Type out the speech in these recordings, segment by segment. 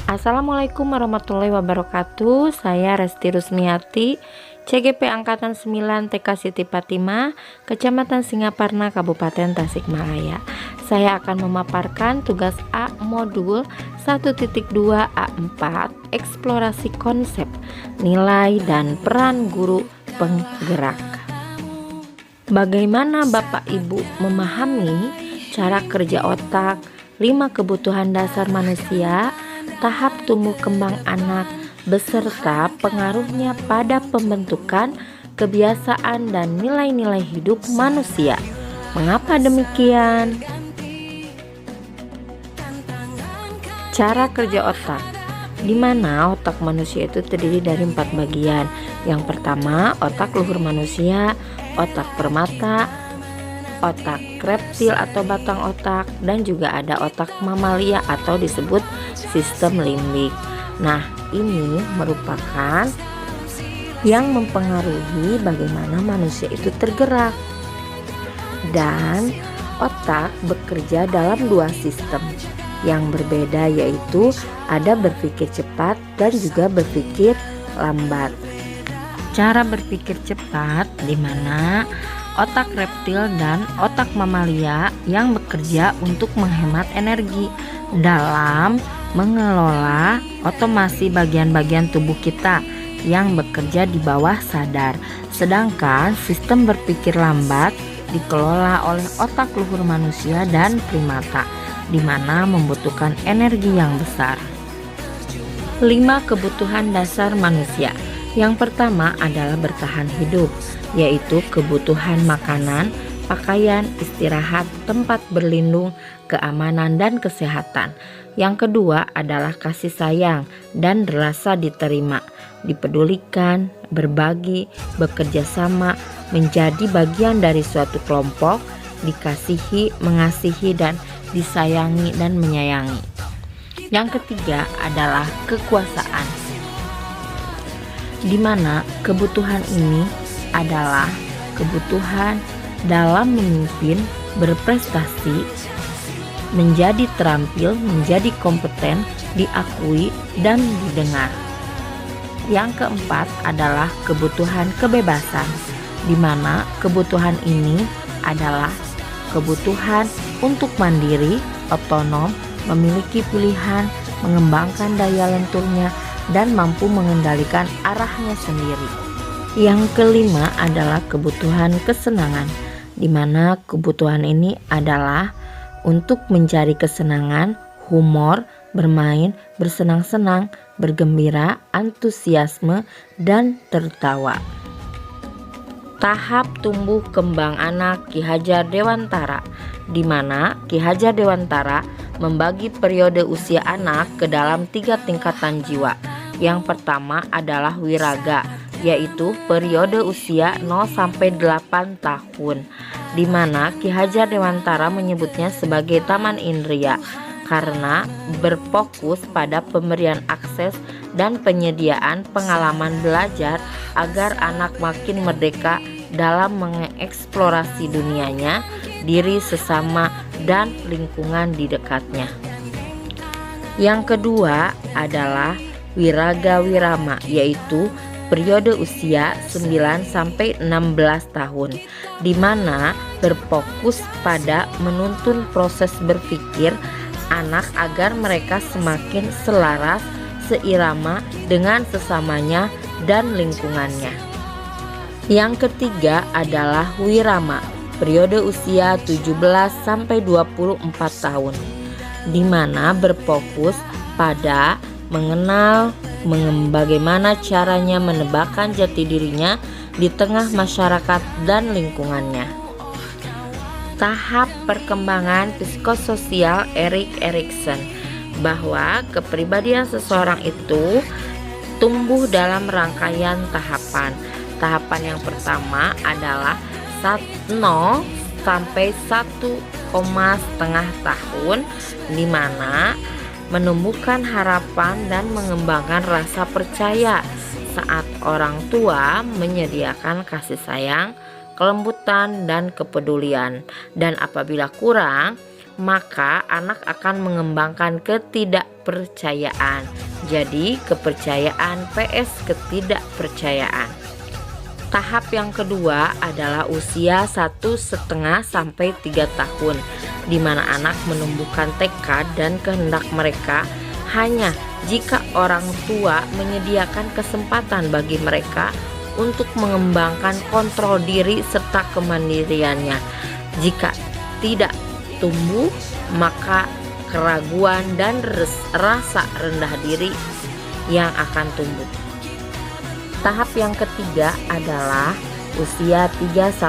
Assalamualaikum warahmatullahi wabarakatuh. Saya Resti Rusmiati, CGP Angkatan 9 TK Siti Fatimah, Kecamatan Singaparna, Kabupaten Tasikmalaya. Saya akan memaparkan tugas A modul 1.2 A4, eksplorasi konsep, nilai dan peran guru penggerak. Bagaimana Bapak Ibu memahami cara kerja otak, 5 kebutuhan dasar manusia, tahap tumbuh kembang anak, beserta pengaruhnya pada pembentukan kebiasaan dan nilai-nilai hidup manusia? Mengapa demikian? Cara kerja otak, di mana otak manusia itu terdiri dari 4 bagian. Yang pertama, otak luhur manusia, otak permata, otak reptil atau batang otak, dan juga ada otak mamalia atau disebut sistem limbik. Nah, ini merupakan yang mempengaruhi bagaimana manusia itu tergerak. Dan otak bekerja dalam 2 sistem yang berbeda, yaitu ada berpikir cepat dan juga berpikir lambat. Cara berpikir cepat di mana otak reptil dan otak mamalia yang bekerja untuk menghemat energi dalam mengelola otomasi bagian-bagian tubuh kita yang bekerja di bawah sadar. Sedangkan sistem berpikir lambat dikelola oleh otak luhur manusia dan primata, di mana membutuhkan energi yang besar. 5 kebutuhan dasar manusia. Yang pertama adalah bertahan hidup, yaitu kebutuhan makanan, pakaian, istirahat, tempat berlindung, keamanan, dan kesehatan. Yang kedua adalah kasih sayang dan rasa diterima, dipedulikan, berbagi, bekerja sama, menjadi bagian dari suatu kelompok, dikasihi, mengasihi, dan disayangi dan menyayangi. Yang ketiga adalah kekuasaan, di mana kebutuhan ini adalah kebutuhan dalam memimpin, berprestasi, menjadi terampil, menjadi kompeten, diakui, dan didengar. Yang keempat adalah kebutuhan kebebasan, di mana kebutuhan ini adalah kebutuhan untuk mandiri, otonom, memiliki pilihan, mengembangkan daya lenturnya, dan mampu mengendalikan arahnya sendiri. Yang kelima adalah kebutuhan kesenangan, di mana kebutuhan ini adalah untuk mencari kesenangan, humor, bermain, bersenang-senang, bergembira, antusiasme, dan tertawa. Tahap tumbuh kembang anak Ki Hajar Dewantara, di mana Ki Hajar Dewantara membagi periode usia anak ke dalam 3 tingkatan jiwa. Yang pertama adalah wiraga, yaitu periode usia 0-8 tahun, di mana Ki Hajar Dewantara menyebutnya sebagai taman indria karena berfokus pada pemberian akses dan penyediaan pengalaman belajar agar anak makin merdeka dalam mengeksplorasi dunianya, diri sesama, dan lingkungan di dekatnya. Yang kedua adalah wiraga wirama, yaitu periode usia 9-16 tahun, di mana berfokus pada menuntun proses berpikir anak agar mereka semakin selaras, seirama dengan sesamanya dan lingkungannya. Yang ketiga adalah wirama, periode usia 17-24 tahun, di mana berfokus pada mengenal bagaimana caranya menebakkan jati dirinya di tengah masyarakat dan lingkungannya. Tahap perkembangan psikososial Erik Erikson, bahwa kepribadian seseorang itu tumbuh dalam rangkaian tahapan. Tahapan yang pertama adalah 0-1,5 tahun, di mana menumbuhkan harapan dan mengembangkan rasa percaya saat orang tua menyediakan kasih sayang, kelembutan, dan kepedulian. Dan apabila kurang, maka anak akan mengembangkan ketidakpercayaan. Jadi kepercayaan vs ketidakpercayaan. Tahap yang kedua adalah usia 1,5 sampai 3 tahun, di mana anak menumbuhkan tekad dan kehendak mereka hanya jika orang tua menyediakan kesempatan bagi mereka untuk mengembangkan kontrol diri serta kemandiriannya. Jika tidak tumbuh, maka keraguan dan rasa rendah diri yang akan tumbuh. Tahap yang ketiga adalah usia 3-5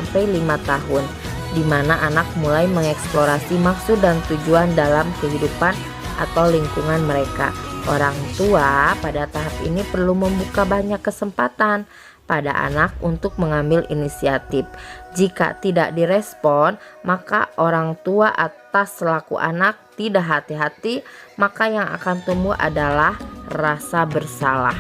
tahun, di mana anak mulai mengeksplorasi maksud dan tujuan dalam kehidupan atau lingkungan mereka. Orang tua pada tahap ini perlu membuka banyak kesempatan pada anak untuk mengambil inisiatif. Jika tidak direspon, maka orang tua atas selaku anak tidak hati-hati, maka yang akan tumbuh adalah rasa bersalah.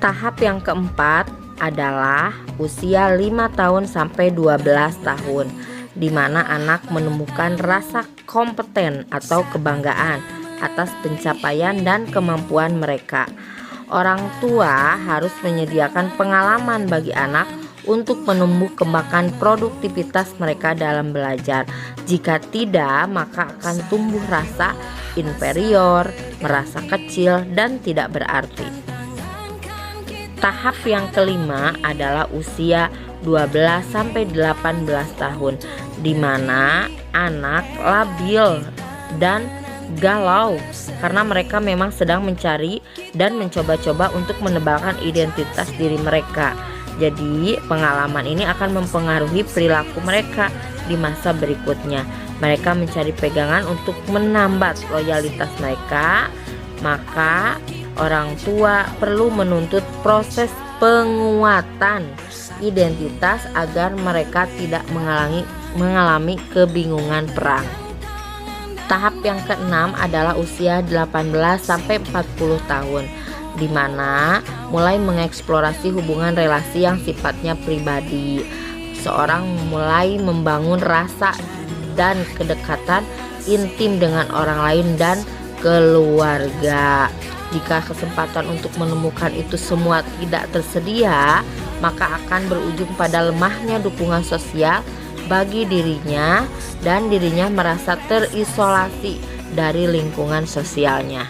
Tahap yang keempat adalah usia 5 tahun sampai 12 tahun, di mana anak menemukan rasa kompeten atau kebanggaan atas pencapaian dan kemampuan mereka. Orang tua harus menyediakan pengalaman bagi anak untuk menumbuh kembangkan produktivitas mereka dalam belajar. Jika tidak, maka akan tumbuh rasa inferior, merasa kecil, dan tidak berarti. Tahap yang kelima adalah usia 12-18 tahun, di mana anak labil dan galau karena mereka memang sedang mencari dan mencoba-coba untuk menebalkan identitas diri mereka. Jadi pengalaman ini akan mempengaruhi perilaku mereka di masa berikutnya. Mereka mencari pegangan untuk menambah loyalitas mereka, maka orang tua perlu menuntut proses penguatan identitas agar mereka tidak mengalami kebingungan perang. Tahap yang keenam adalah usia 18-40 tahun, di mana mulai mengeksplorasi hubungan relasi yang sifatnya pribadi. Seorang mulai membangun rasa dan kedekatan intim dengan orang lain dan keluarga. Jika kesempatan untuk menemukan itu semua tidak tersedia, maka akan berujung pada lemahnya dukungan sosial bagi dirinya dan dirinya merasa terisolasi dari lingkungan sosialnya.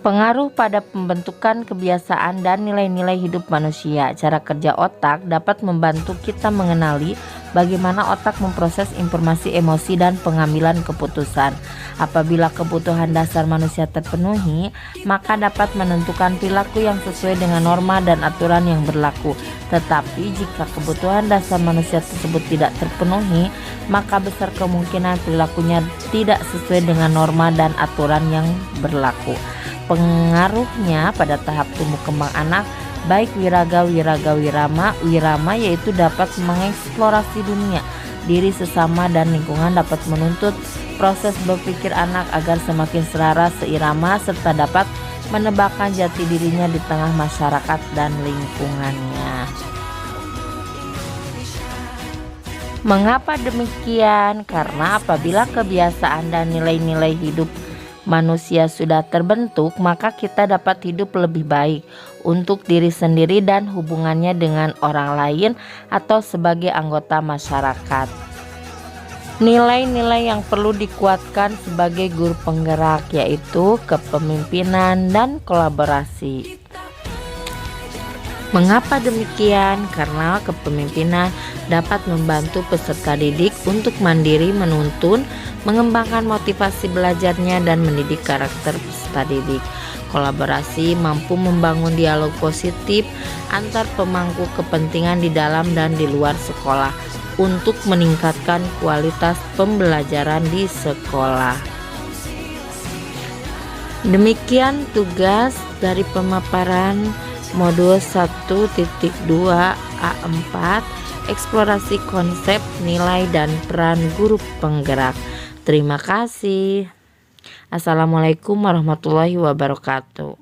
Pengaruh pada pembentukan kebiasaan dan nilai-nilai hidup manusia. Cara kerja otak dapat membantu kita mengenali bagaimana otak memproses informasi, emosi, dan pengambilan keputusan. Apabila kebutuhan dasar manusia terpenuhi, maka dapat menentukan perilaku yang sesuai dengan norma dan aturan yang berlaku. Tetapi jika kebutuhan dasar manusia tersebut tidak terpenuhi, maka besar kemungkinan perilakunya tidak sesuai dengan norma dan aturan yang berlaku. Pengaruhnya pada tahap tumbuh kembang anak, baik wiraga, wirama yaitu dapat mengeksplorasi dunia, diri sesama, dan lingkungan, dapat menuntut proses berpikir anak agar semakin selaras, seirama, serta dapat menebakkan jati dirinya di tengah masyarakat dan lingkungannya. Mengapa demikian? Karena apabila kebiasaan dan nilai-nilai hidup manusia sudah terbentuk, maka kita dapat hidup lebih baik untuk diri sendiri dan hubungannya dengan orang lain atau sebagai anggota masyarakat. Nilai-nilai yang perlu dikuatkan sebagai guru penggerak yaitu kepemimpinan dan kolaborasi. Mengapa demikian? Karena kepemimpinan dapat membantu peserta didik untuk mandiri, menuntun, mengembangkan motivasi belajarnya, dan mendidik karakter peserta didik. Kolaborasi mampu membangun dialog positif antar pemangku kepentingan di dalam dan di luar sekolah untuk meningkatkan kualitas pembelajaran di sekolah. Demikian tugas dari pemaparan modul 1.2 A4, eksplorasi konsep, nilai, dan peran guru penggerak. Terima kasih. Assalamualaikum warahmatullahi wabarakatuh.